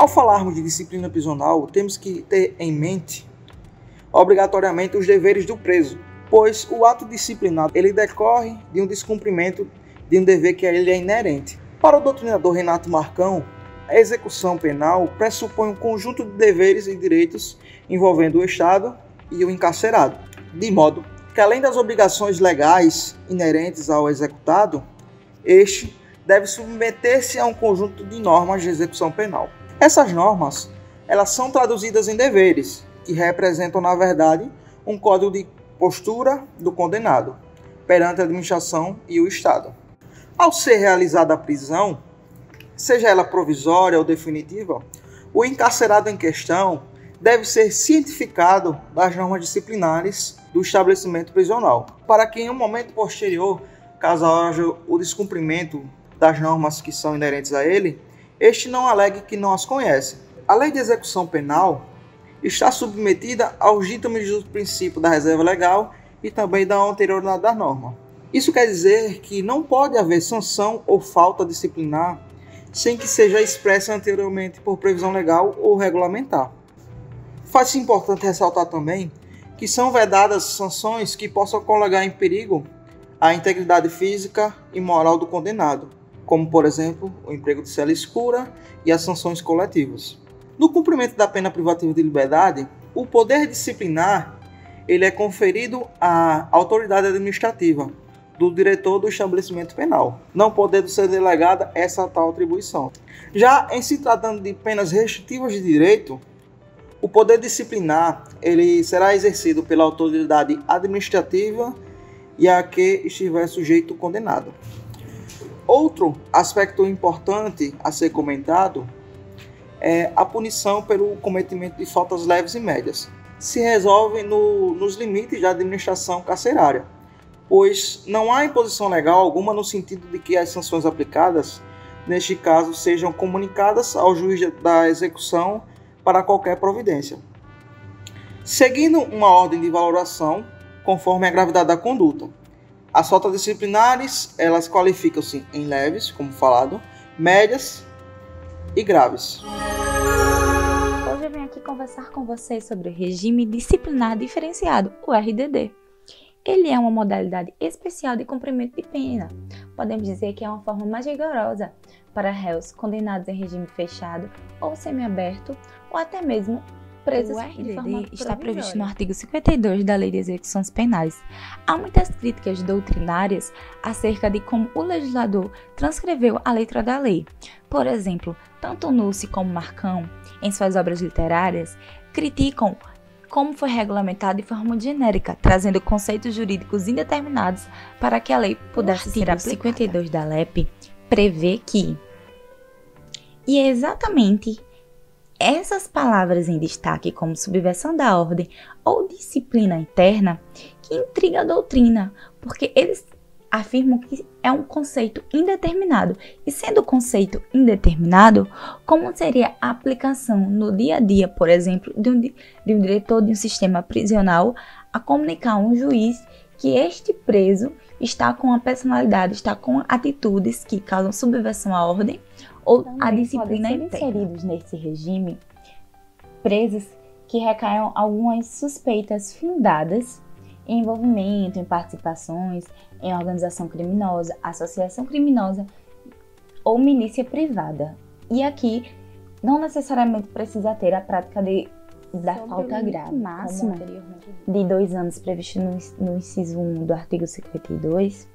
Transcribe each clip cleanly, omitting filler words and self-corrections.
Ao falarmos de disciplina prisional, temos que ter em mente obrigatoriamente os deveres do preso, pois o ato disciplinar ele decorre de um descumprimento de um dever que a ele é inerente. Para o doutrinador Renato Marcão, a execução penal pressupõe um conjunto de deveres e direitos envolvendo o Estado e o encarcerado, de modo que além das obrigações legais inerentes ao executado, este deve submeter-se a um conjunto de normas de execução penal. Essas normas, elas são traduzidas em deveres, que representam, na verdade, um código de postura do condenado perante a administração e o Estado. Ao ser realizada a prisão, seja ela provisória ou definitiva, o encarcerado em questão deve ser cientificado das normas disciplinares do estabelecimento prisional, para que em um momento posterior, caso haja o descumprimento das normas que são inerentes a ele, este não alegue que não as conhece. A lei de execução penal está submetida aos ditames do princípio da reserva legal e também da anterioridade da norma. Isso quer dizer que não pode haver sanção ou falta disciplinar sem que seja expressa anteriormente por previsão legal ou regulamentar. Faz-se importante ressaltar também que são vedadas sanções que possam colocar em perigo a integridade física e moral do condenado, como, por exemplo, o emprego de cela escura e as sanções coletivas. No cumprimento da pena privativa de liberdade, o poder disciplinar ele é conferido à autoridade administrativa do diretor do estabelecimento penal, não podendo ser delegada essa tal atribuição. Já em se tratando de penas restritivas de direito, o poder disciplinar ele será exercido pela autoridade administrativa e a que estiver sujeito o condenado. Outro aspecto importante a ser comentado é a punição pelo cometimento de faltas leves e médias. Se resolve nos limites da administração carcerária, pois não há imposição legal alguma no sentido de que as sanções aplicadas, neste caso, sejam comunicadas ao juiz da execução para qualquer providência. Seguindo uma ordem de valoração, conforme a gravidade da conduta. As faltas disciplinares, elas qualificam-se em leves, como falado, médias e graves. Hoje eu venho aqui conversar com vocês sobre o regime disciplinar diferenciado, o RDD. Ele é uma modalidade especial de cumprimento de pena. Podemos dizer que é uma forma mais rigorosa para réus condenados em regime fechado ou semiaberto, ou até mesmo presos de forma provisória. Está previsto no artigo 52 da Lei de Execuções Penais. Há muitas críticas doutrinárias acerca de como o legislador transcreveu a letra da lei. Por exemplo, tanto Nusse como Marcão, em suas obras literárias, criticam como foi regulamentado de forma genérica, trazendo conceitos jurídicos indeterminados para que a lei pudesse ser aplicada. O artigo 52 da LEP prevê que, e é exatamente essas palavras em destaque como subversão da ordem ou disciplina interna que intriga a doutrina, porque eles afirmam que é um conceito indeterminado. E sendo conceito indeterminado, como seria a aplicação no dia a dia, por exemplo, de um diretor de um sistema prisional a comunicar a um juiz que este preso está com a personalidade, está com atitudes que causam subversão à ordem ou à disciplina interna. Inseridos nesse regime presos que recaiam algumas suspeitas fundadas em envolvimento, em participações, em organização criminosa, associação criminosa ou milícia privada. E aqui não necessariamente precisa ter a prática da falta grave. Máximo de 2 anos previsto no inciso 1 do artigo 52,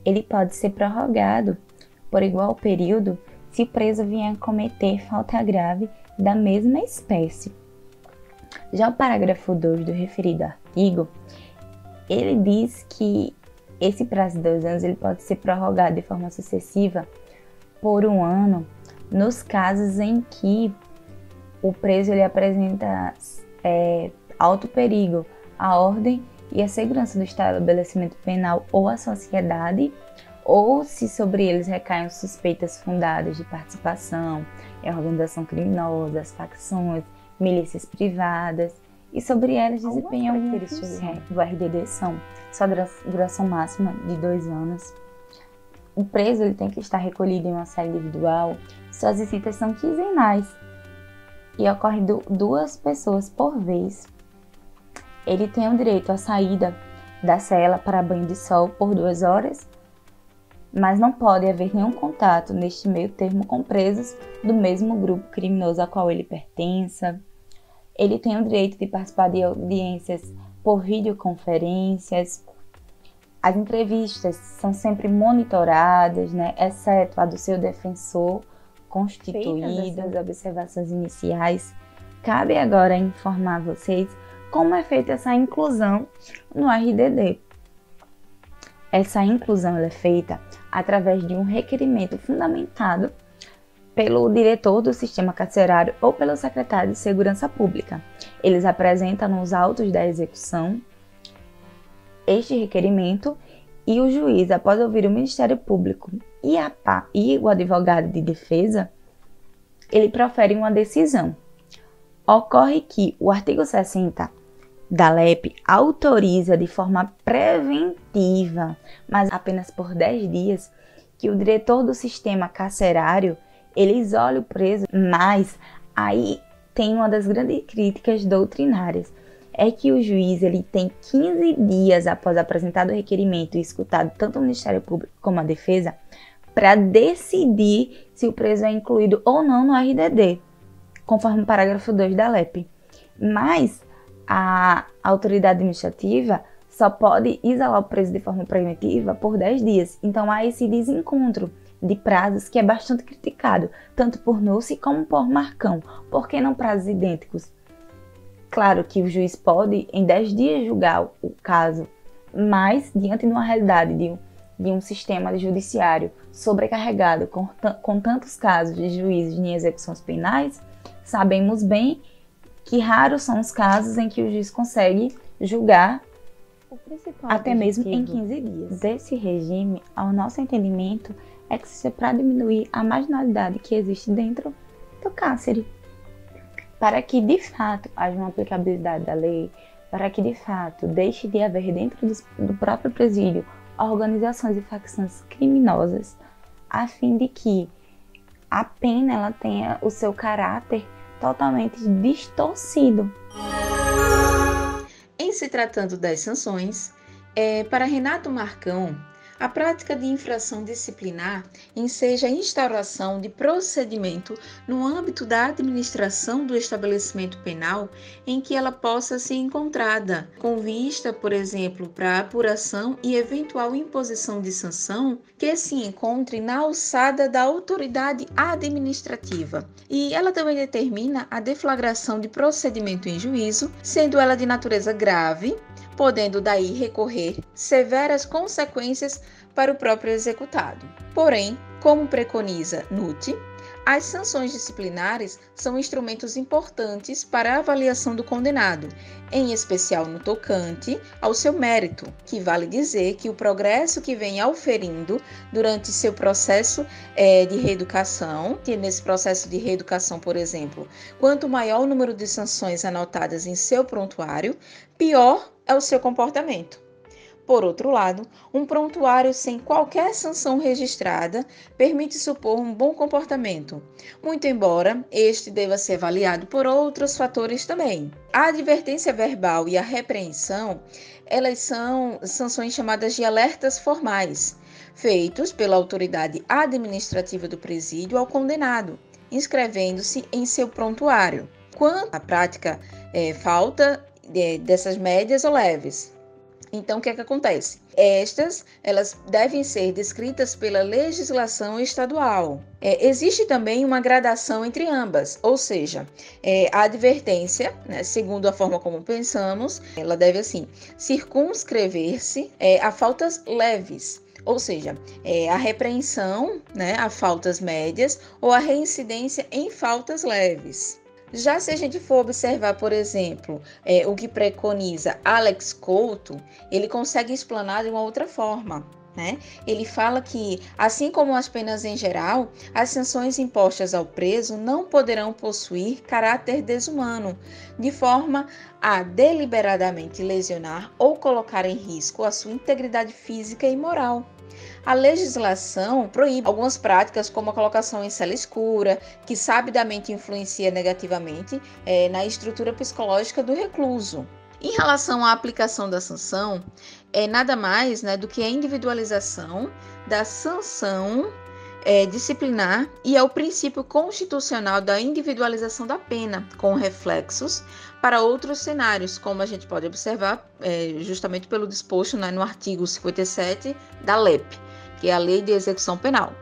ele pode ser prorrogado por igual período se o preso vier a cometer falta grave da mesma espécie. Já o parágrafo 2 do referido artigo, ele diz que esse prazo de 2 anos ele pode ser prorrogado de forma sucessiva por 1 ano nos casos em que o preso ele apresenta alto perigo à ordem e à segurança do estabelecimento penal ou à sociedade, ou se sobre eles recaem suspeitas fundadas de participação em organização criminosa, as facções, milícias privadas, e sobre elas desempenham algumas características do RDD são sua duração máxima de 2 anos. O preso ele tem que estar recolhido em uma cela individual, suas visitas são quinzenais e ocorre duas pessoas por vez, ele tem o direito à saída da cela para banho de sol por 2 horas, mas não pode haver nenhum contato neste meio termo com presos do mesmo grupo criminoso a qual ele pertença. Ele tem o direito de participar de audiências por videoconferências. As entrevistas são sempre monitoradas, né, exceto a do seu defensor constituído. As observações iniciais, cabe agora informar vocês como é feita essa inclusão no RDD. Essa inclusão é feita através de um requerimento fundamentado pelo diretor do sistema carcerário ou pelo secretário de Segurança Pública. Eles apresentam nos autos da execução este requerimento e o juiz, após ouvir o Ministério Público e o advogado de defesa, ele profere uma decisão. Ocorre que o artigo 60 da LEP autoriza de forma preventiva, mas apenas por 10 dias, que o diretor do sistema carcerário ele isole o preso, mas aí tem uma das grandes críticas doutrinárias, é que o juiz ele tem 15 dias após apresentado o requerimento e escutado tanto o Ministério Público como a defesa para decidir se o preso é incluído ou não no RDD, conforme o parágrafo 2 da LEP. Mas a autoridade administrativa só pode isolar o preso de forma preventiva por 10 dias. Então há esse desencontro de prazos que é bastante criticado, tanto por Nussi como por Marcão. Por que não prazos idênticos? Claro que o juiz pode em 10 dias julgar o caso, mas diante de uma realidade de um sistema judiciário sobrecarregado com tantos casos de juízes em execuções penais, sabemos bem que raros são os casos em que o juiz consegue julgar até mesmo em 15 dias. Desse regime, ao nosso entendimento, é que seja para diminuir a marginalidade que existe dentro do cárcere, para que de fato haja uma aplicabilidade da lei, para que de fato deixe de haver dentro do próprio presídio organizações e facções criminosas, a fim de que a pena ela tenha o seu caráter totalmente distorcido. Em se tratando das sanções, para Renato Marcão, a prática de infração disciplinar enseja a instauração de procedimento no âmbito da administração do estabelecimento penal em que ela possa ser encontrada, com vista, por exemplo, para a apuração e eventual imposição de sanção que se encontre na alçada da autoridade administrativa. E ela também determina a deflagração de procedimento em juízo, sendo ela de natureza grave, podendo daí recorrer severas consequências para o próprio executado. Porém, como preconiza NUT, as sanções disciplinares são instrumentos importantes para a avaliação do condenado, em especial no tocante ao seu mérito, que vale dizer que o progresso que vem auferindo durante seu processo de reeducação, que nesse processo de reeducação, por exemplo, quanto maior o número de sanções anotadas em seu prontuário, pior é o seu comportamento. Por outro lado, um prontuário sem qualquer sanção registrada permite supor um bom comportamento, muito embora este deva ser avaliado por outros fatores também. A advertência verbal e a repreensão, elas são sanções chamadas de alertas formais, feitos pela autoridade administrativa do presídio ao condenado, inscrevendo-se em seu prontuário. Quanto à prática, falta dessas médias ou leves. Então, o que é que acontece? Elas devem ser descritas pela legislação estadual. Existe também uma gradação entre ambas, ou seja, a advertência, né, segundo a forma como pensamos, ela deve, assim, circunscrever-se a faltas leves, ou seja, a repreensão, né, a faltas médias ou a reincidência em faltas leves. Já se a gente for observar, por exemplo, o que preconiza Alex Couto, ele consegue explanar de uma outra forma. né? Ele fala que, assim como as penas em geral, as sanções impostas ao preso não poderão possuir caráter desumano, de forma a deliberadamente lesionar ou colocar em risco a sua integridade física e moral. A legislação proíbe algumas práticas, como a colocação em cela escura, que sabidamente influencia negativamente na estrutura psicológica do recluso. Em relação à aplicação da sanção, é nada mais, né, do que a individualização da sanção disciplinar e é o princípio constitucional da individualização da pena, com reflexos para outros cenários, como a gente pode observar justamente pelo disposto, né, no artigo 57 da LEP, que é a Lei de Execução Penal,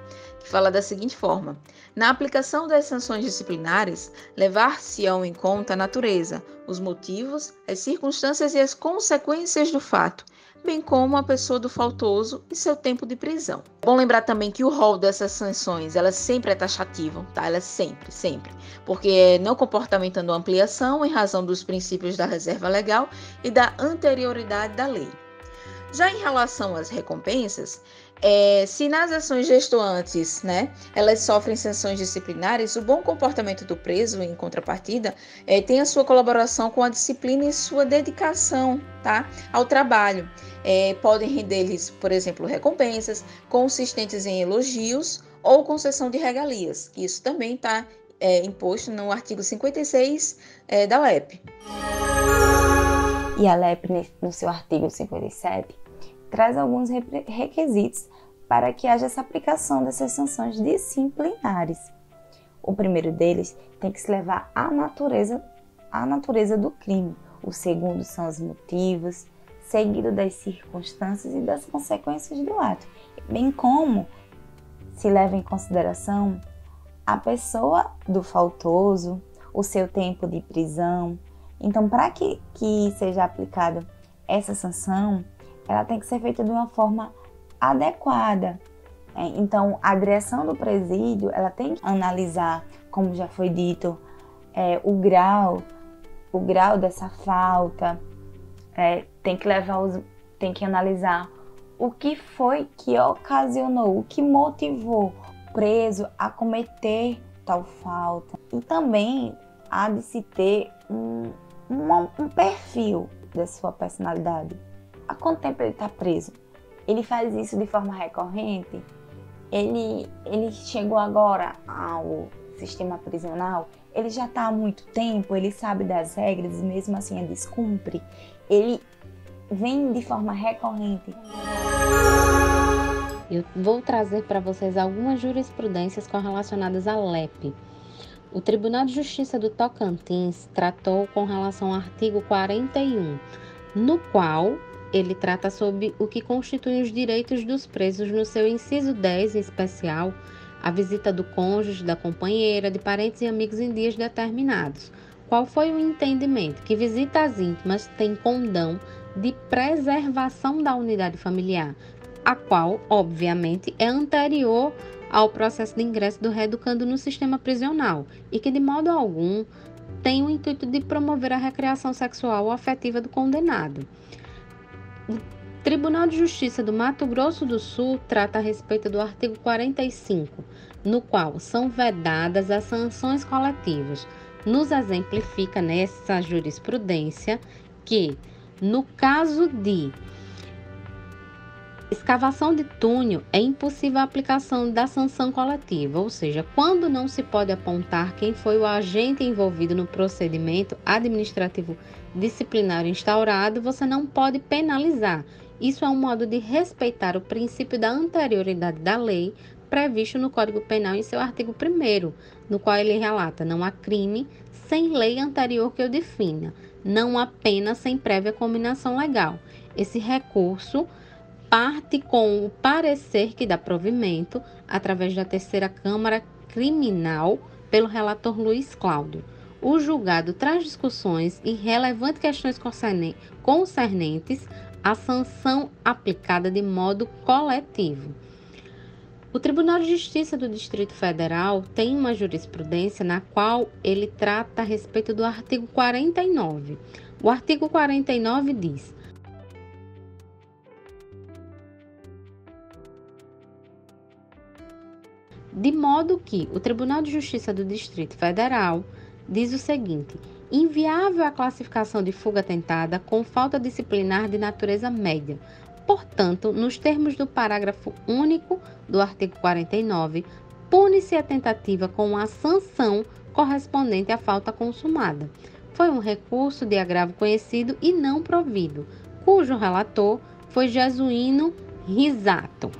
que fala da seguinte forma: na aplicação das sanções disciplinares, levar-se-ão em conta a natureza, os motivos, as circunstâncias e as consequências do fato, bem como a pessoa do faltoso e seu tempo de prisão. É bom lembrar também que o rol dessas sanções, ela sempre é taxativo, tá? Ela sempre, porque é não comportamentando ampliação em razão dos princípios da reserva legal e da anterioridade da lei. Já em relação às recompensas, se nas ações gestoantes, né, elas sofrem sanções disciplinares, o bom comportamento do preso, em contrapartida, tem a sua colaboração com a disciplina e sua dedicação, tá, ao trabalho. Podem render-lhes, por exemplo, recompensas consistentes em elogios ou concessão de regalias. Isso também está imposto no artigo 56 da LEP. E a LEP, no seu artigo 57, traz alguns requisitos para que haja essa aplicação dessas sanções disciplinares. O primeiro deles tem que se levar à natureza do crime. O segundo são os motivos, seguido das circunstâncias e das consequências do ato, bem como se leva em consideração a pessoa do faltoso, o seu tempo de prisão. Então, para que seja aplicada essa sanção, ela tem que ser feita de uma forma adequada. Então, a direção do presídio, ela tem que analisar, como já foi dito, o grau dessa falta, tem que analisar o que foi que ocasionou, o que motivou o preso a cometer tal falta. E também há de se ter um perfil da sua personalidade. Há quanto tempo ele está preso? Ele faz isso de forma recorrente? Ele chegou agora ao sistema prisional? Ele já está há muito tempo? Ele sabe das regras e mesmo assim a descumpre? Ele vem de forma recorrente? Eu vou trazer para vocês algumas jurisprudências correlacionadas à LEP. O Tribunal de Justiça do Tocantins tratou com relação ao artigo 41, no qual ele trata sobre o que constitui os direitos dos presos no seu inciso 10, em especial, a visita do cônjuge, da companheira, de parentes e amigos em dias determinados. Qual foi o entendimento? Que visitas íntimas têm condão de preservação da unidade familiar, a qual, obviamente, é anterior ao processo de ingresso do reeducando no sistema prisional e que, de modo algum, tem o intuito de promover a recreação sexual ou afetiva do condenado. O Tribunal de Justiça do Mato Grosso do Sul trata a respeito do artigo 45, no qual são vedadas as sanções coletivas. Nos exemplifica nessa jurisprudência que, no caso de escavação de túnel, é impossível a aplicação da sanção coletiva, ou seja, quando não se pode apontar quem foi o agente envolvido no procedimento administrativo disciplinar instaurado, você não pode penalizar. Isso é um modo de respeitar o princípio da anterioridade da lei previsto no Código Penal em seu artigo 1º, no qual ele relata: não há crime sem lei anterior que o defina, não há pena sem prévia combinação legal. Esse recurso parte com o parecer que dá provimento, através da terceira Câmara Criminal, pelo relator Luiz Cláudio. O julgado traz discussões e relevantes questões concernentes à sanção aplicada de modo coletivo. O Tribunal de Justiça do Distrito Federal tem uma jurisprudência na qual ele trata a respeito do artigo 49. O artigo 49 diz: De modo que o Tribunal de Justiça do Distrito Federal diz o seguinte: inviável a classificação de fuga tentada com falta disciplinar de natureza média. Portanto, nos termos do parágrafo único do artigo 49, pune-se a tentativa com a sanção correspondente à falta consumada. Foi um recurso de agravo conhecido e não provido, cujo relator foi Jesuíno Risato.